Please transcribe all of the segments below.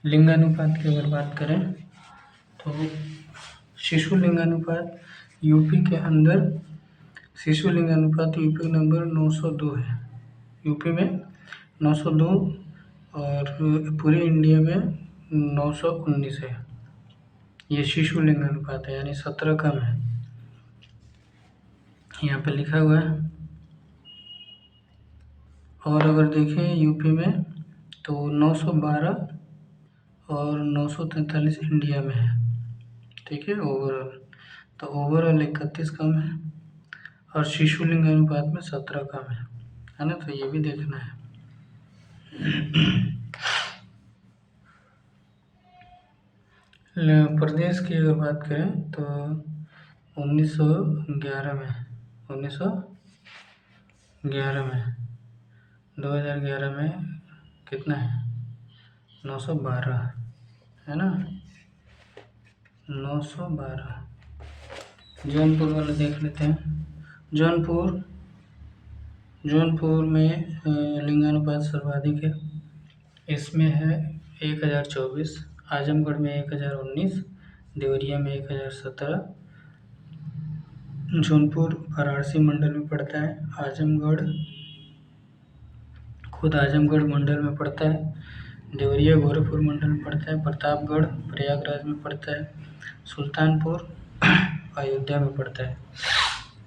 लिंगानुपात की अगर बात करें तो शिशु लिंगानुपात यूपी के अंदर शिशु लिंगानुपात यूपी नंबर 902 है। यूपी में 902 और पूरे इंडिया में 919 है। ये शिशु लिंगानुपात है, यानी 17 कम है। यहाँ पे लिखा हुआ है। और अगर देखें यूपी में तो 912 और 943 इंडिया में है। ठीक है, ओवरऑल तो ओवरऑल 31 कम है और शिशु लिंगानुपात में 17 कम है ना। तो ये भी देखना है। प्रदेश की अगर बात करें तो 1911 में 2011 में कितना है? 912 है ना, 912। जौनपुर वाला देख लेते हैं। जौनपुर में लिंगानुपात सर्वाधिक है। इसमें है 1024, आजमगढ़ में 1019, देवरिया में 1017। जौनपुर वाराणसी मंडल में पड़ता है। आजमगढ़ मंडल में पड़ता है। देवरिया गोरखपुर मंडल में पड़ता है। प्रतापगढ़ प्रयागराज में पड़ता है। सुल्तानपुर अयोध्या में पड़ता है।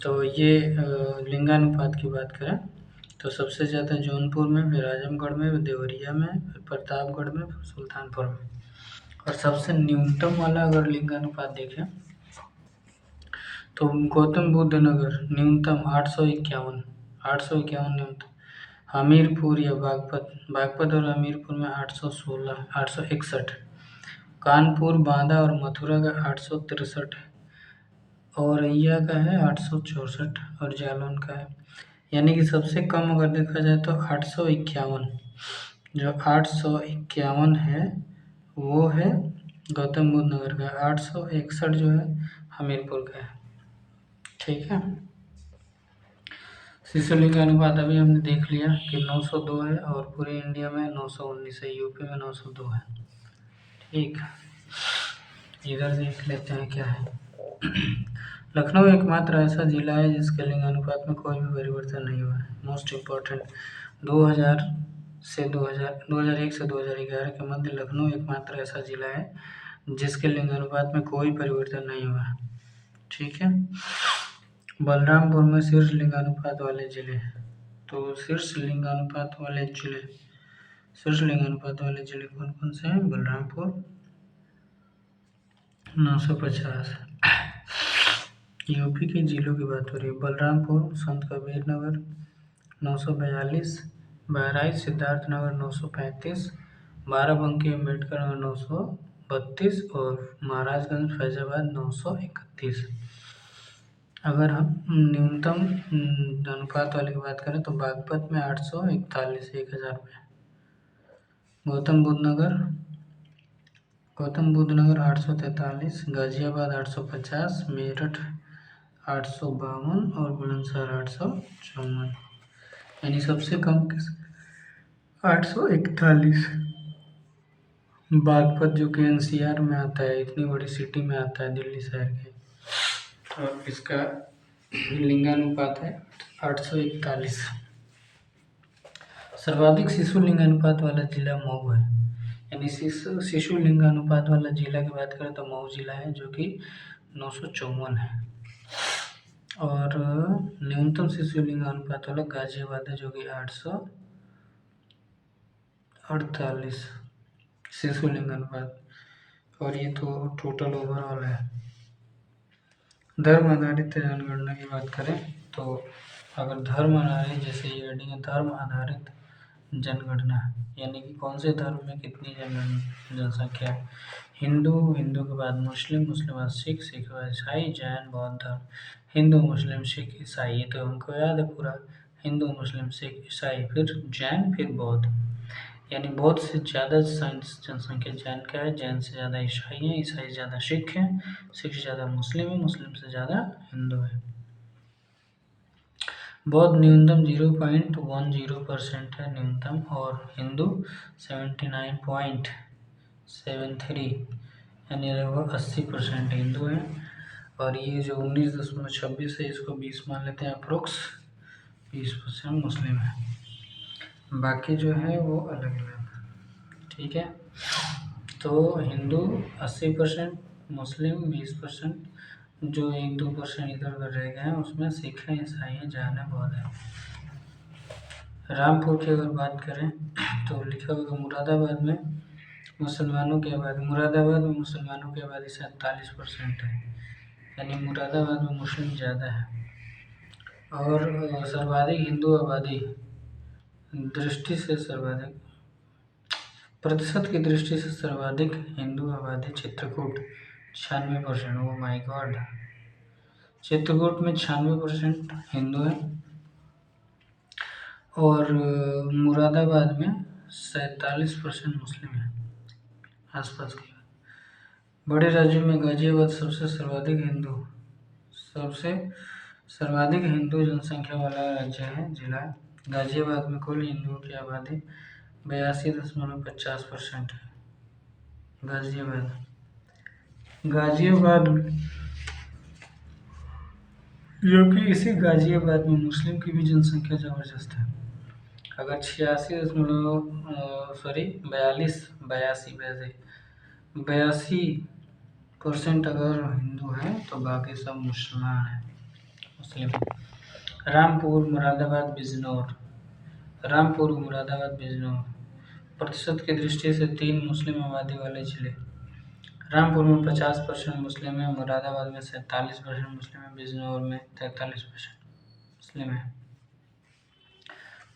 तो ये लिंगानुपात की बात करें तो सबसे ज़्यादा जौनपुर में, फिर आजमगढ़ में, देवरिया में, फिर प्रतापगढ़ में, फिर सुल्तानपुर में। और सबसे न्यूनतम वाला अगर लिंगानुपात देखें तो गौतम बुद्ध नगर न्यूनतम 851 न्यूनतम। हमीरपुर या बागपत और हमीरपुर में 816, 861। कानपुर, बांदा और मथुरा का 863 है। औरैया का है 864 और जालौन का है। यानी कि सबसे कम अगर देखा जाए तो 851, जो 851 है वो है गौतम बुद्ध नगर का। 861 जो है हमीरपुर का है। ठीक है। शिशु लिंगानुपात अभी हमने देख लिया कि 902 है और पूरे इंडिया में 919 है, यूपी में 902 है। ठीक, इधर देख लेते हैं क्या है। लखनऊ एकमात्र ऐसा जिला है जिसके लिंगानुपात में कोई भी परिवर्तन नहीं हुआ है। मोस्ट इम्पोर्टेंट, 2001 से 2011 के मध्य लखनऊ एकमात्र ऐसा जिला है जिसके लिंगानुपात में कोई परिवर्तन नहीं हुआ है। ठीक है। बलरामपुर में शीर्ष लिंगानुपात वाले जिले हैं। तो शीर्ष लिंगानुपात वाले जिले कौन कौन से हैं? बलरामपुर 950। यूपी के जिलों की बात हो रही है। बलरामपुर, संत कबीर नगर 942, बहराइच सिद्धार्थनगर 935, बाराबंकी अम्बेडकर नगर 932 और महाराजगंज फैजाबाद 931। अगर हम न्यूनतम अनुपात वाले की बात करें तो बागपत में 841 1000 में। गौतम बुद्ध नगर 843, गाजियाबाद 850, मेरठ 852 और बुलंदशहर 854। यानी सबसे कम 841 बागपत जो कि एनसीआर में आता है, इतनी बड़ी सिटी में आता है दिल्ली शहर के। और इसका लिंगानुपात है 841। सर्वाधिक शिशु लिंगानुपात वाला जिला मऊ है। यानी शिशु लिंगानुपात वाला जिला की बात करें तो मऊ जिला है जो कि 954 है। और न्यूनतम शिशु लिंगानुपात वाला गाजियाबाद है जो कि 848 शिशु लिंगानुपात। और ये तो टोटल ओवरऑल है। धर्म आधारित जनगणना की बात करें तो अगर धर्म आधारित, जैसे ये हेडिंग है धर्म आधारित जनगणना, यानी कि कौन से धर्म में कितनी जनसंख्या है। हिंदू के बाद मुस्लिम के बाद सिख के बाद ईसाई, जैन, बौद्ध धर्म। हिंदू, मुस्लिम, सिख, ईसाई, ये तो हमको याद है पूरा। हिंदू, मुस्लिम, सिख, ईसाई, फिर जैन, फिर बौद्ध। यानी बौद्ध से ज़्यादा जनसंख्या जैन का है, जैन से ज़्यादा ईसाई है, ईसाई से ज़्यादा सिख है, सिख से ज़्यादा मुस्लिम है, मुस्लिम से ज़्यादा हिंदू है। बौद्ध न्यूनतम 0.10% है न्यूनतम, और हिंदू 79.9 73 यानी लगभग 80% हिंदू हैं। और ये जो 19.26 है इसको 20 मान लेते हैं, अप्रोक्स 20% मुस्लिम है, बाकी जो है वो अलग अलग। ठीक है, तो हिंदू 80%, मुस्लिम 20%, जो 1-2% इधर उधर रह गए हैं उसमें सिख हैं, ईसाई हैं, जैन हैं, बौद्ध हैं। रामपुर की अगर बात करें तो लिखा होगा मुरादाबाद में मुसलमानों की आबादी, मुरादाबाद में मुसलमानों की आबादी 47% है, यानी मुरादाबाद में मुस्लिम ज़्यादा है। और सर्वाधिक हिंदू आबादी दृष्टि से सर्वाधिक, प्रतिशत की दृष्टि से सर्वाधिक हिंदू आबादी Chitrakoot 96%। Oh my God, Chitrakoot में 96% हिंदू है। और मुरादाबाद में 47% मुस्लिम है आसपास के। बड़े राज्यों में गाजियाबाद सबसे सर्वाधिक हिंदू जनसंख्या वाला राज्य है, जिला। गाजियाबाद में कुल हिंदुओं की आबादी 82.50% है। गाजियाबाद में, जबकि इसी गाजियाबाद में मुस्लिम की भी जनसंख्या ज़बरदस्त है। अगर 82% अगर हिंदू हैं तो बाकी सब मुसलमान हैं, मुस्लिम। रामपुर मुरादाबाद बिजनौर प्रतिशत की दृष्टि से 3 मुस्लिम आबादी वाले जिले। रामपुर में 50% मुस्लिम है, मुरादाबाद में 47% मुस्लिम है, बिजनौर में 43% मुस्लिम है।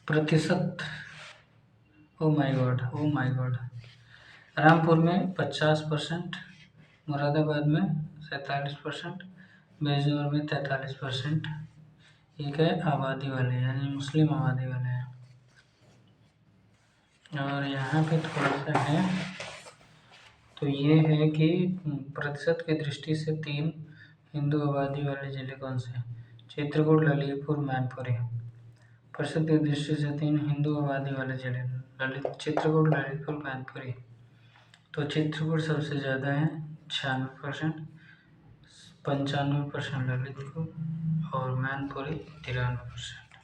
प्रतिशत, ओ माय गॉड, रामपुर में 50%, मुरादाबाद में 47%, बिजनौर में 43%। एक है आबादी वाले, यानी मुस्लिम आबादी वाले हैं। और यहाँ पे थोड़ा सा है, तो ये है कि प्रतिशत की दृष्टि से 3 हिंदू आबादी वाले जिले कौन से हैं? चित्रकूट, ललितपुर, मैनपुरी। प्रतिशत की दृष्टि से 3 हिंदू आबादी वाले जिले, चित्रकूट, ललितपुर, मैनपुरी। तो चित्रकूट सबसे ज़्यादा है 96%, 95% ललितपुर और मैनपुरी 93%।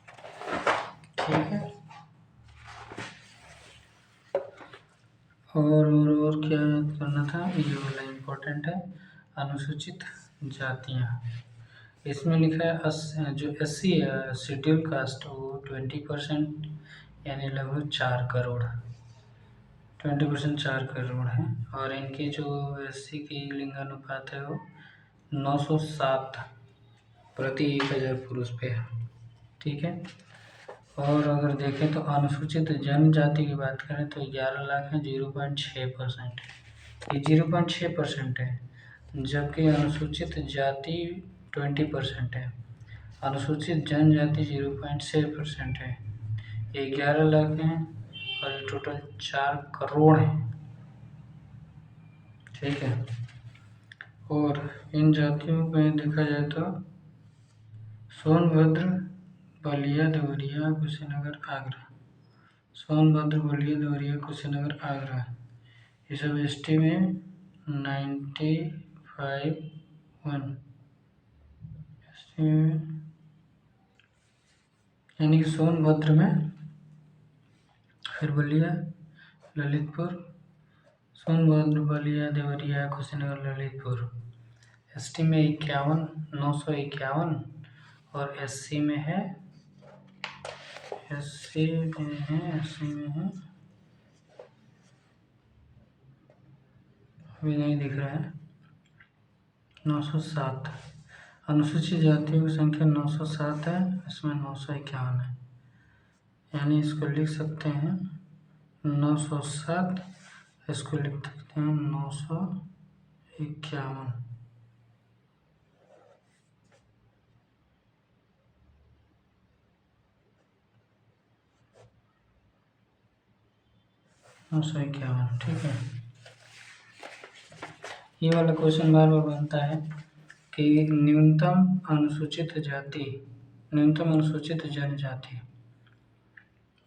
ठीक है, और क्या करना था, ये वाला इम्पोर्टेंट है, अनुसूचित जातियाँ। इसमें लिखा है जो SC है, शेड्यूल कास्ट, वो 20% यानी लगभग 4 करोड़, 20% 4 करोड़ है। और इनकी जो SC की लिंगानुपात है वो 907 प्रति 1000 पुरुष पे है। ठीक है, और अगर देखें तो अनुसूचित जनजाति की बात करें तो 11 लाख है, 0.6%, ये 0.6% है, जबकि अनुसूचित जाति 20% है, अनुसूचित जनजाति 0.6% है। ये 11 लाख है और ये टोटल 4 करोड़ है। ठीक है, और इन जातियों में देखा जाए तो सोनभद्र, बलिया, देवरिया, कुशीनगर, आगरा, सोनभद्र, बलिया, देवरिया, कुशीनगर, आगरा, ये सब ST में 95 यानी कि सोनभद्र में, फिर बलिया, ललितपुर, सोनभद्र, बलिया, देवरिया, कुशीनगर, ललितपुर, ST में 951 और SC में है अभी नहीं दिख रहा है, 907। अनुसूचित जातियों की संख्या 907 है, इसमें 951 है, यानी इसको लिख सकते हैं 907, इसको लिख सकते हैं 951। ठीक है, ये वाला क्वेश्चन बार बार बनता है कि न्यूनतम अनुसूचित जनजाति,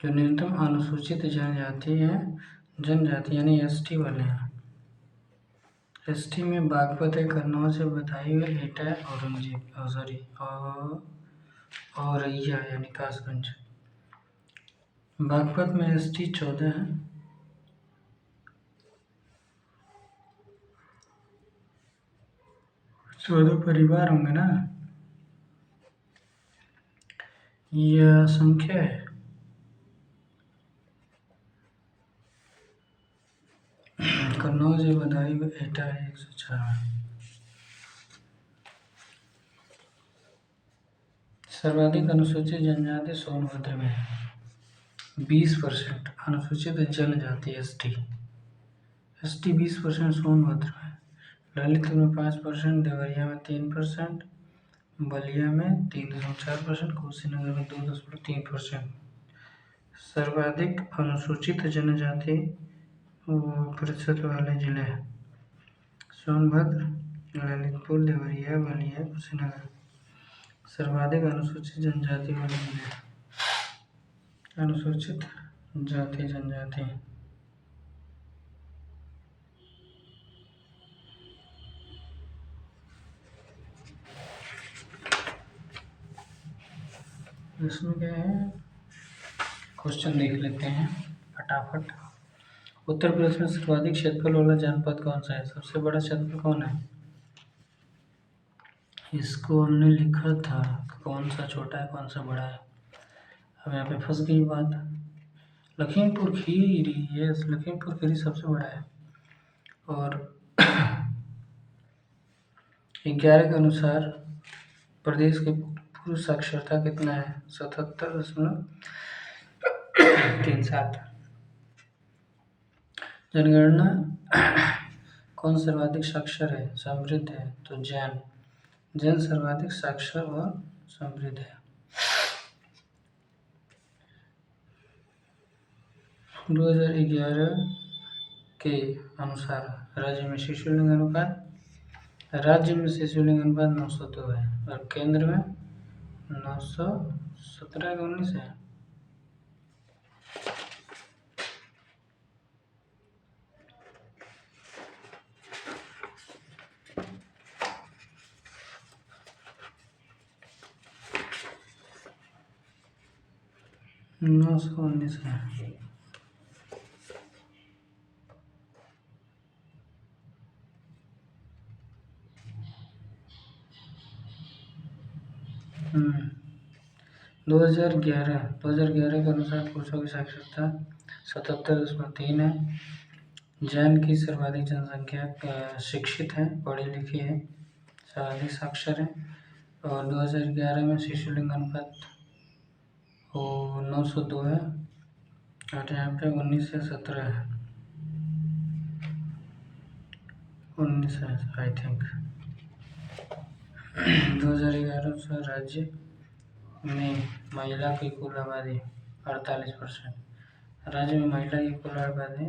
जो न्यूनतम अनुसूचित जनजाति है, जनजाति यानी ST वाले हैं, एसटी में बागपत है, कन्नौज है, बदायूं है, एटा है, औरंगजेब औरैया यानी कासगंज। बागपत में एसटी 14 है। 14 परिवार होंगे ना, यह संख्या है। कन्नौज है, बदायूं है, एटा है, 104। सर्वाधिक अनुसूचित जनजाति सोनभद्र में है 20%। अनुसूचित जनजाति एसटी 20%। सोनभद्र में, ललितपुर में 5%, देवरिया में 3%, बलिया में 3.4%, कुशीनगर में 2.3%। सर्वाधिक अनुसूचित जनजाति प्रतिशत वाले जिले हैं सोनभद्र, ललितपुर, देवरिया, बलिया, कुशीनगर। सर्वाधिक अनुसूचित जनजाति वाले जिले, अनुसूचित जाति जनजाति। इसमें क्या है, क्वेश्चन देख लेते हैं फटाफट। उत्तर प्रदेश में सर्वाधिक क्षेत्रफल वाला जनपद कौन सा है? सबसे बड़ा क्षेत्रफल कौन है? इसको हमने लिखा था कौन सा छोटा है कौन सा बड़ा है। अब यहाँ पे फंस गई बात। लखीमपुर खीरी, यस लखीमपुर खीरी सबसे बड़ा है। और 11 के अनुसार प्रदेश की पुरुष साक्षरता कितना है? 77.37। जनगणना कौन सर्वाधिक साक्षर है समृद्ध है? तो जैन सर्वाधिक साक्षर और समृद्ध है। 2011 के अनुसार राज्य में शिशु लिंग अनुपात 902 है और केंद्र में 917 का 19 है। नौ सौ 19 है। हम्म 2011 के अनुसार पुरुषों की साक्षरता 77.3 है। जैन की सर्वाधिक जनसंख्या शिक्षित है, पढ़ी लिखी है, सर्वाधिक साक्षर है। और 2011 में शिशु लिंग अनुपात 902 है और यहाँ पे 19 से 17 है। 19 है आई थिंक। 2011 से राज्य में महिला की कुल आबादी 48%। राज्य में महिला की कुल आबादी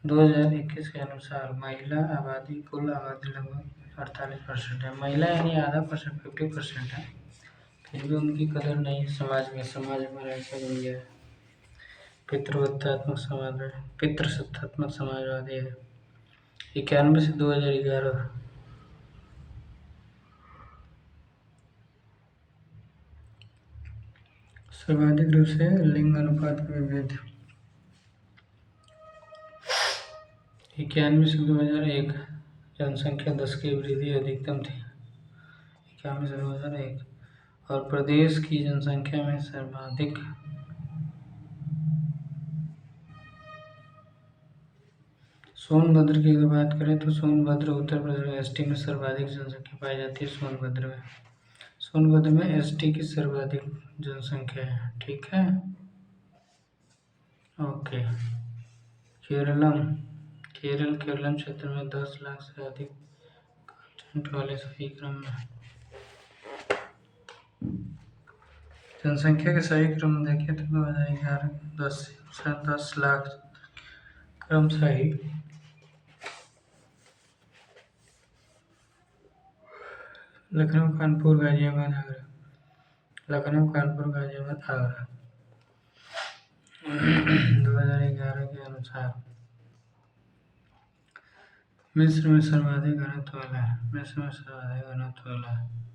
2021 के अनुसार महिला आबादी कुल आबादी लगभग 48% है। महिला यानी आधा परसेंट 50% है, फिर भी उनकी कदर नहीं समाज में। समाज हमारा ऐसा बन गया है, पितृसत्तात्मक समाजवादी है। 91 से 2011 सर्वाधिक रूप से लिंग अनुपात में विभेद 91 से 2001 जनसंख्या 10 की वृद्धि अधिकतम थी 91 से 2001। और प्रदेश की जनसंख्या में सर्वाधिक सोनभद्र की अगर बात करें तो सोनभद्र उत्तर प्रदेश में एसटी में सर्वाधिक जनसंख्या पाई जाती है। सोनभद्र में एसटी की सर्वाधिक जनसंख्या है। ठीक है, ओके। केरलम क्षेत्र में 10 लाख से अधिक कंटेंट वाले सही क्रम में जनसंख्या के सही क्रम देखिए तो 2011 10 लाख क्रम सही। लखनऊ, कानपुर, गाजियाबाद, आगरा। 2011 के अनुसार मिस्र में सर्वाधिक घनत्व वाला है। मिस्र में सर्वाधिक घनत्व वाला है।